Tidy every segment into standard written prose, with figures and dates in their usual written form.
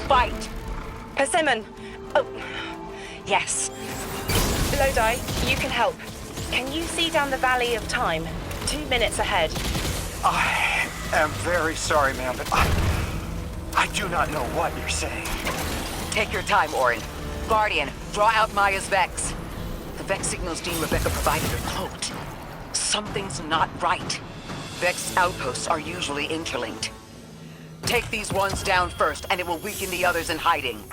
fight. Persimmon! Oh, yes. Lodi, you can help. Can you see down the Valley of Time? 2 minutes ahead. I am very sorry, ma'am, but I do not know what you're saying. Take your time, Orin. Guardian, draw out Maya's Vex. The Vex signals Dean Rebecca provided are cloaked. Something's not right. Vex outposts are usually interlinked. Take these ones down first, and it will weaken the others in hiding.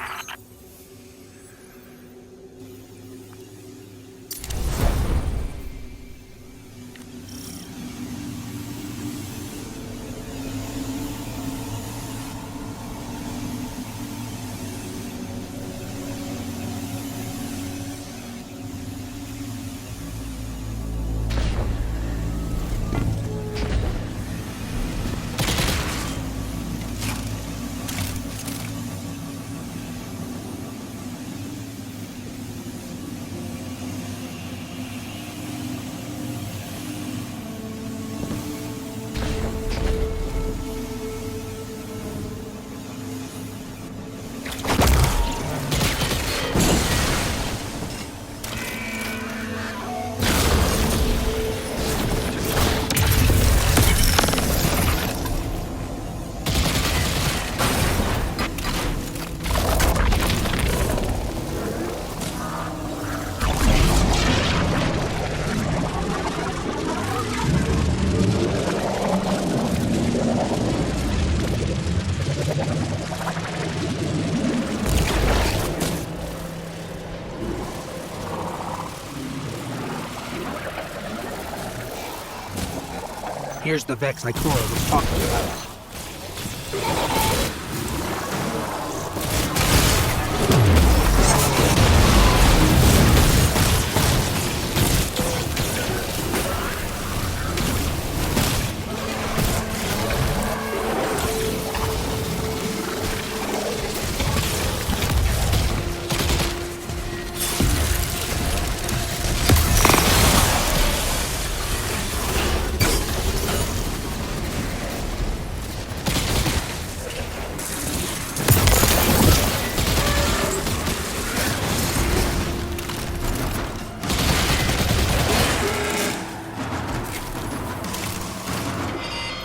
Here's the Vex Ikora was talking about.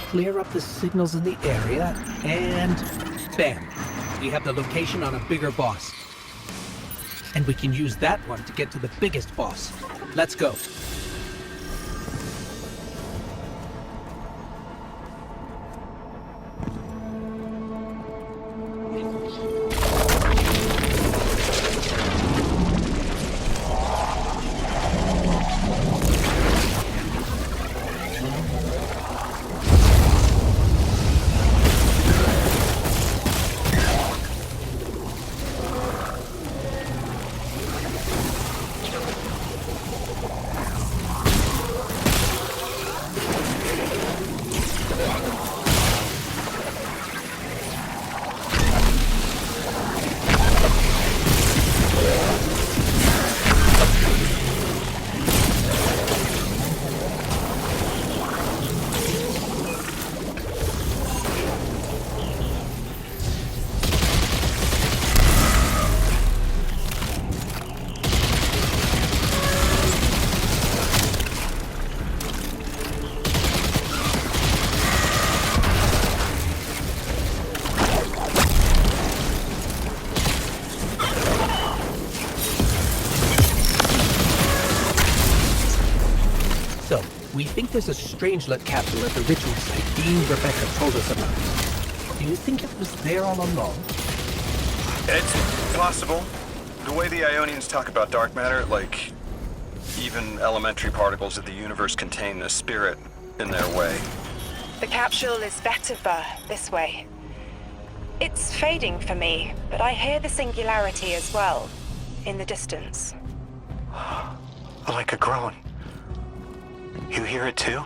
Clear up the signals in the area, and bam! We have the location on a bigger boss. And we can use that one to get to the biggest boss. Let's go. So, we think there's a Strangelet capsule at the ritual site Dean Rebecca told us about. Do you think it was there all along? It's possible. The way the Ionians talk about dark matter, like even elementary particles of the universe contain a spirit in their way. The capsule is Vetiver, this way. It's fading for me, but I hear the singularity as well, in the distance. Like a groan. You hear it too?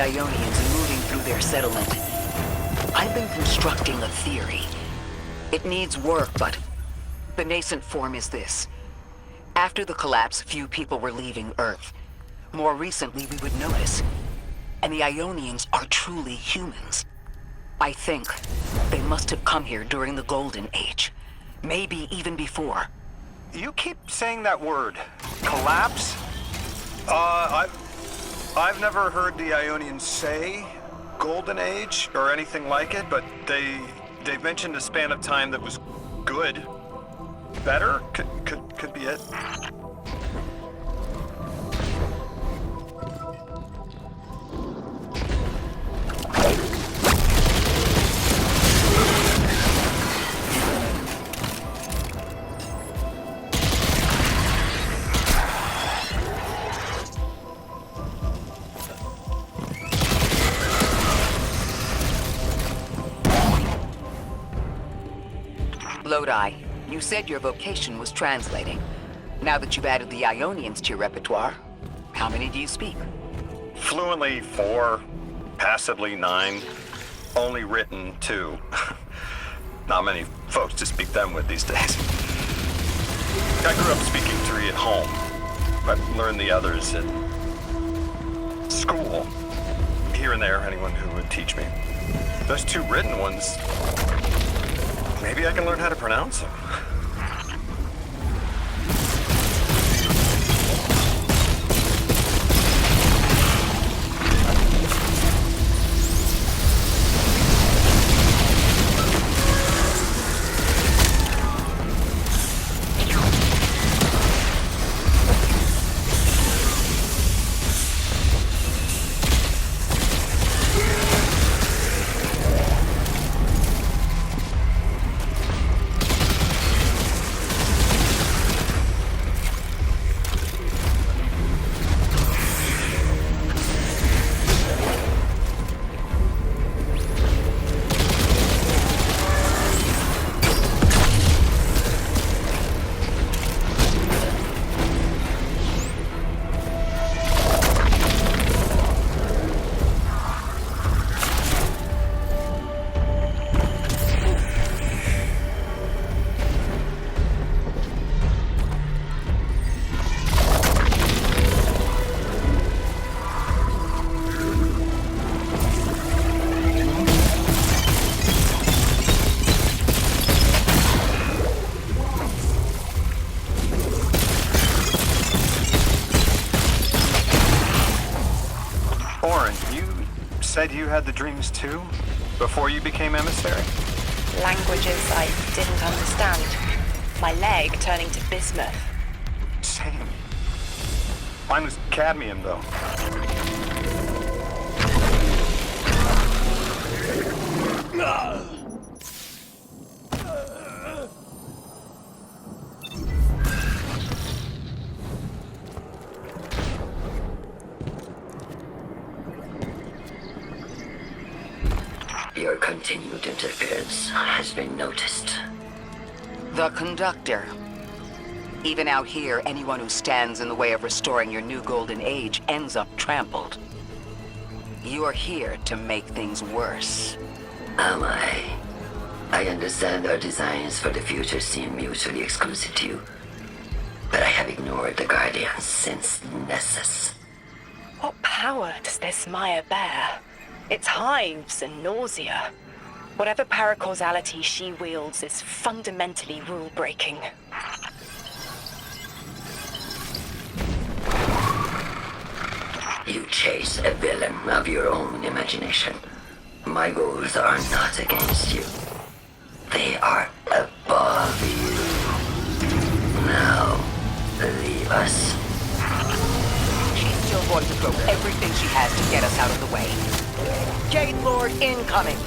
Ionians moving through their settlement. I've been constructing a theory. It needs work, but the nascent form is this. After the collapse, few people were leaving Earth. More recently, we would notice. And the Ionians are truly humans. I think they must have come here during the Golden Age. Maybe even before. You keep saying that word. Collapse? I've never heard the Ionians say Golden Age or anything like it, but they've mentioned a span of time that was good. Better? Could be it. Lodi, you said your vocation was translating. Now that you've added the Ionians to your repertoire, how many do you speak? Fluently 4, passively 9, only written 2. Not many folks to speak them with these days. I grew up speaking 3 at home. I learned the others at school. Here and there, anyone who would teach me. Those 2 written ones, maybe I can learn how to pronounce them. Said you had the dreams too? Before you became emissary? Languages I didn't understand. My leg turning to bismuth. Same. Mine was cadmium, though. Your continued interference has been noticed. The conductor. Even out here, anyone who stands in the way of restoring your new golden age ends up trampled. You're here to make things worse. Am I? I understand our designs for the future seem mutually exclusive to you, but I have ignored the Guardians since Nessus. What power does this Maya bear? It's hives and nausea. Whatever paracausality she wields is fundamentally rule-breaking. You chase a villain of your own imagination. My goals are not against you. They are above you. Now, leave us. She's still going to throw everything she has to get us out of the way. Gate Lord incoming!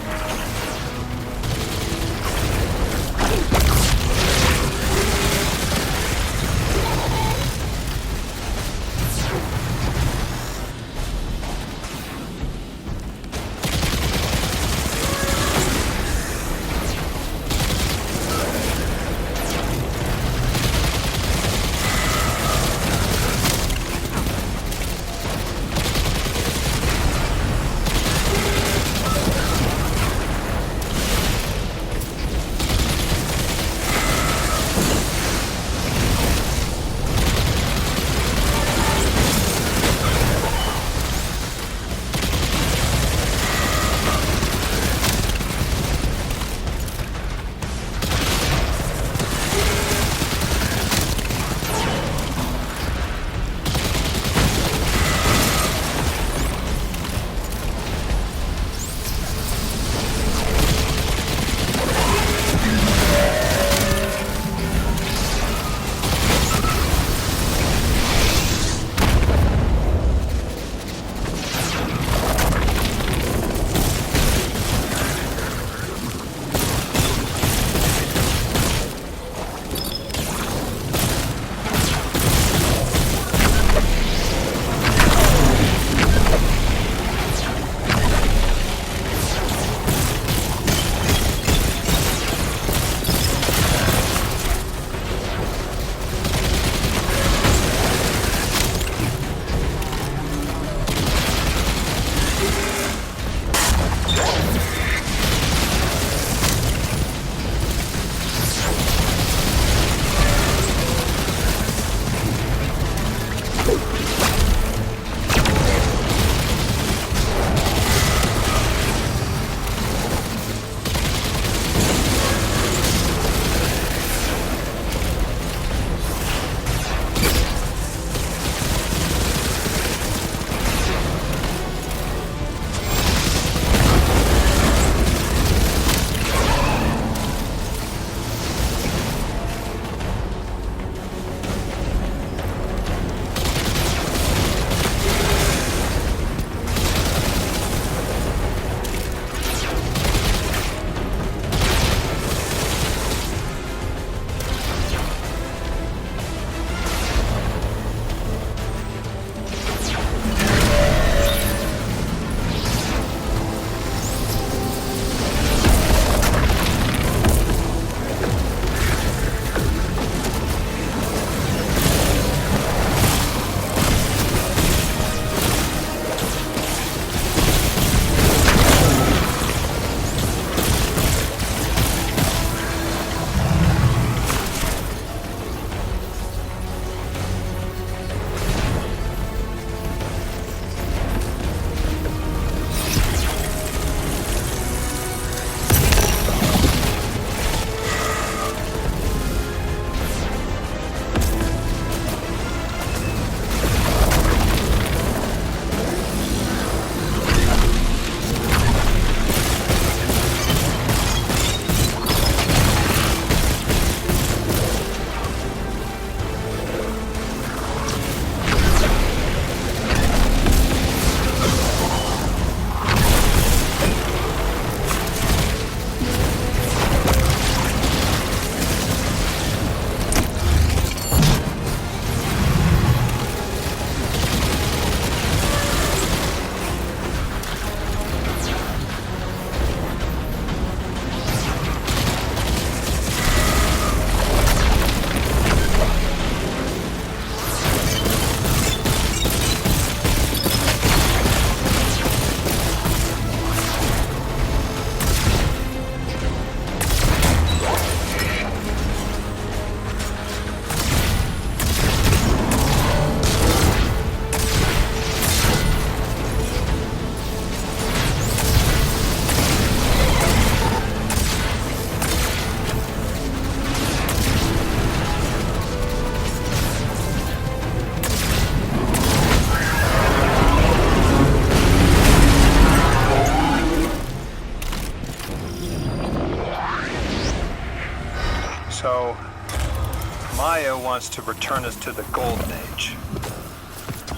wants to return us to the Golden Age.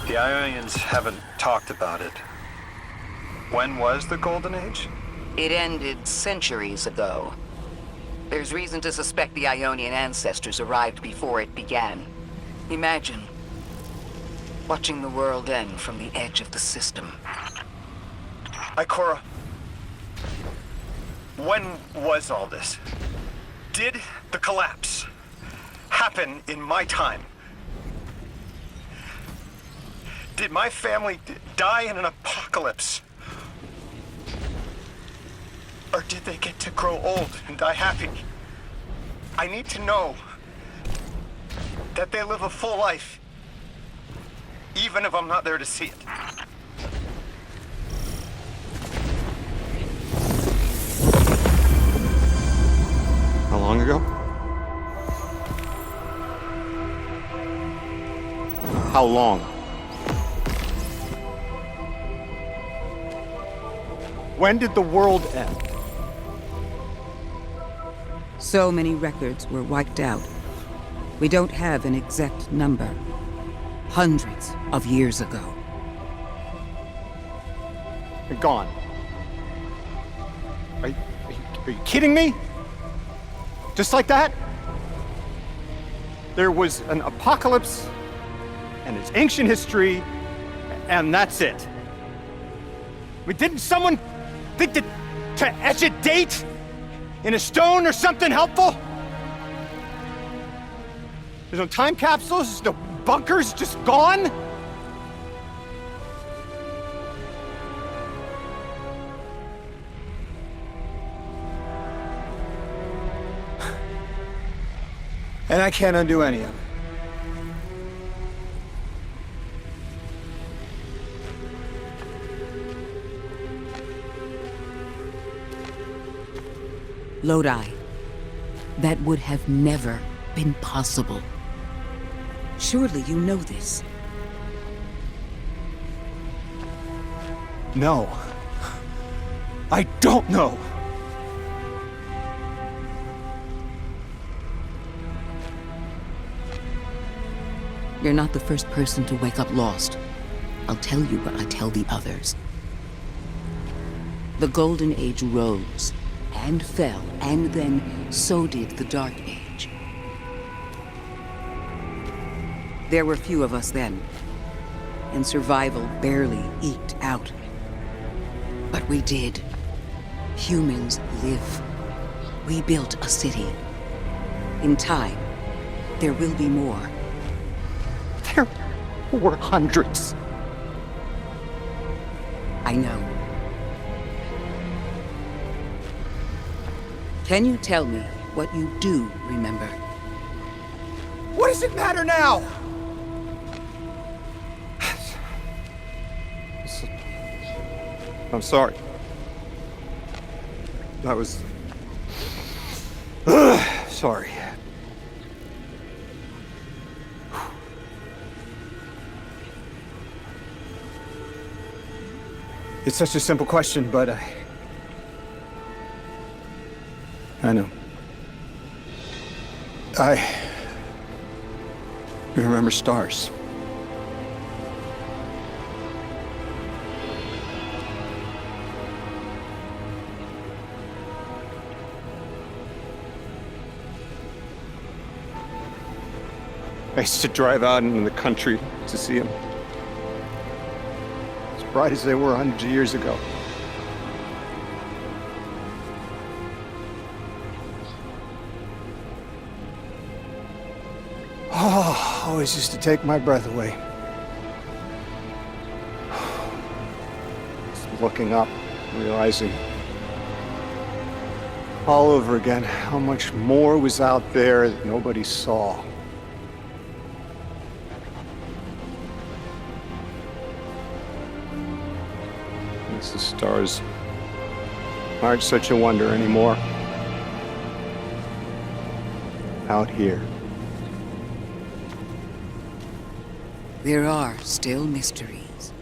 The Ionians haven't talked about it. When was the Golden Age? It ended centuries ago. There's reason to suspect the Ionian ancestors arrived before it began. Imagine watching the world end from the edge of the system. Ikora, when was all this? Did the collapse happen in my time? Did my family die in an apocalypse? Or did they get to grow old and die happy? I need to know that they live a full life, even if I'm not there to see it. How long ago? How long? When did the world end? So many records were wiped out. We don't have an exact number. Hundreds of years ago. They're gone. Are you kidding me? Just like that? There was an apocalypse, and it's ancient history, and that's it. I mean, didn't someone think to etch a date in a stone or something helpful? There's no time capsules, there's no bunkers, just gone? And I can't undo any of it. Lodi. That would have never been possible. Surely you know this. No. I don't know. You're not the first person to wake up lost. I'll tell you what I tell the others. The Golden Age rose and fell, and then so did the Dark Age. There were few of us then, and survival barely eked out. But we did. Humans live. We built a city. In time, there will be more. There were hundreds. I know. Can you tell me what you do remember? What does it matter now? I'm sorry. That was... sorry. It's such a simple question, but I know. I remember stars. I used to drive out into the country to see them. As bright as they were hundreds of years ago. Oh, always used to take my breath away. Just looking up, realizing all over again how much more was out there that nobody saw. The stars aren't such a wonder anymore. Out here. There are still mysteries.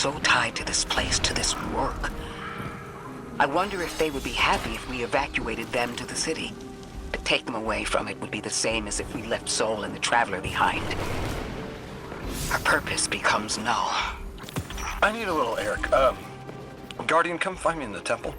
so tied to this place, to this work. I wonder if they would be happy if we evacuated them to the city. To take them away from it would be the same as if we left Soul and the Traveler behind. Our purpose becomes null. I need a little Eric. Guardian, come find me in the temple.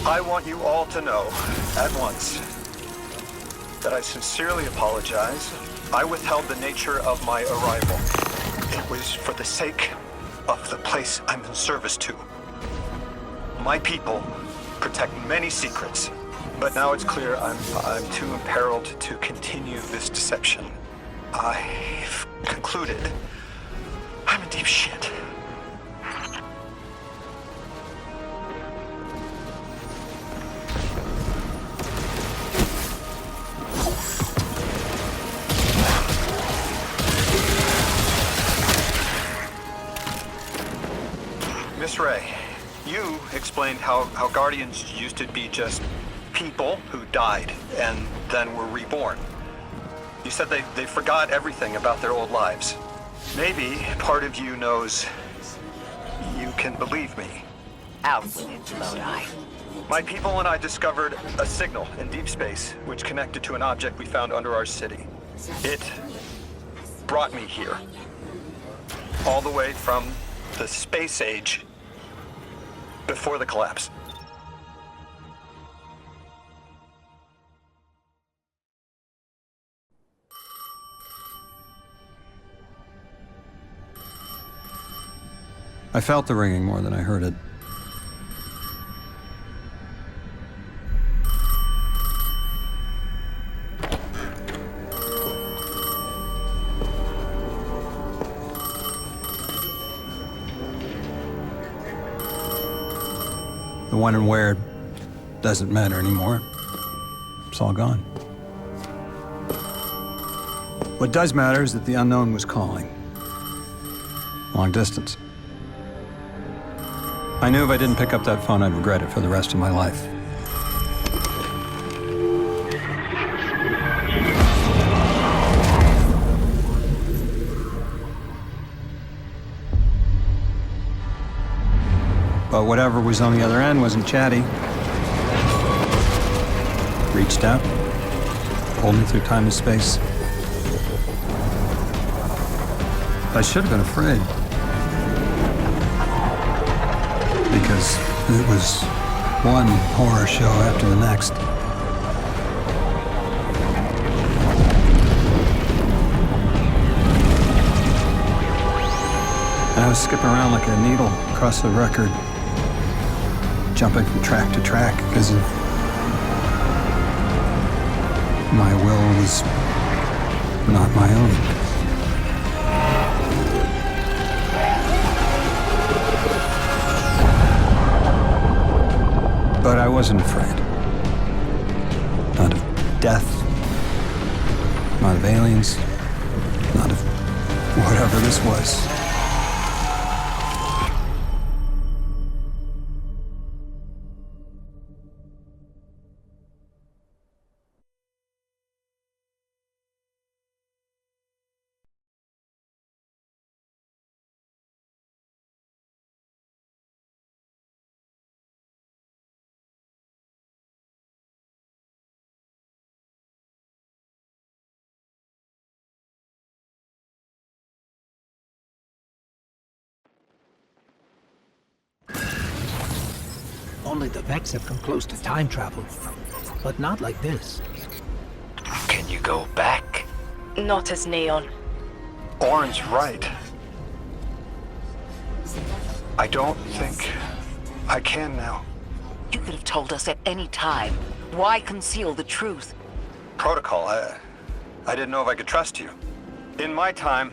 I want you all to know, at once, that I sincerely apologize. I withheld the nature of my arrival. It was for the sake of the place I'm in service to. My people protect many secrets, but now it's clear I'm too imperiled to continue this deception. I've concluded I'm in deep shit. Miss Ray, you explained how Guardians used to be just people who died and then were reborn. You said they forgot everything about their old lives. Maybe part of you knows you can believe me. Out with it, Lodi. My people and I discovered a signal in deep space which connected to an object we found under our city. It brought me here. All the way from the space age before the collapse. I felt the ringing more than I heard it. The when and where doesn't matter anymore. It's all gone. What does matter is that the unknown was calling. Long distance. I knew if I didn't pick up that phone, I'd regret it for the rest of my life. But whatever was on the other end wasn't chatty. Reached out, pulled me through time and space. I should have been afraid. Because it was one horror show after the next. And I was skipping around like a needle across the record. jumping from track to track because of my will was not my own. But I wasn't afraid. Not of death, not of aliens, not of whatever this was. Only the Vex have come close to time travel, but not like this. Can you go back? Not as Neon. Orin's right. I don't think I can now. You could have told us at any time. Why conceal the truth? Protocol, I didn't know if I could trust you. In my time,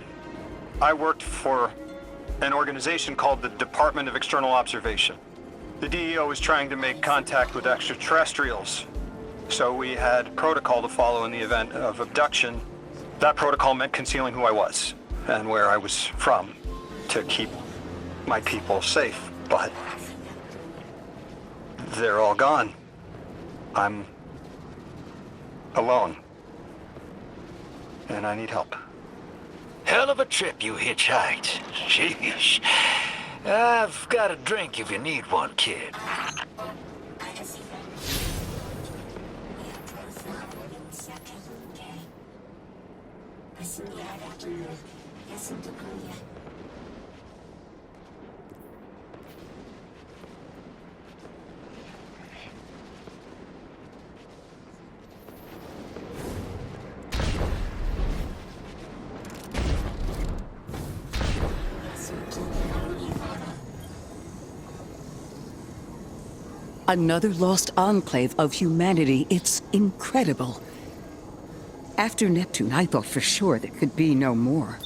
I worked for an organization called the Department of External Observation. The DEO was trying to make contact with extraterrestrials, so we had protocol to follow in the event of abduction. That protocol meant concealing who I was and where I was from to keep my people safe, but they're all gone. I'm alone, and I need help. Hell of a trip you hitchhiked. Sheesh. I've got a drink if you need one, kid. Another lost enclave of humanity. It's incredible. After Neptune, I thought for sure there could be no more.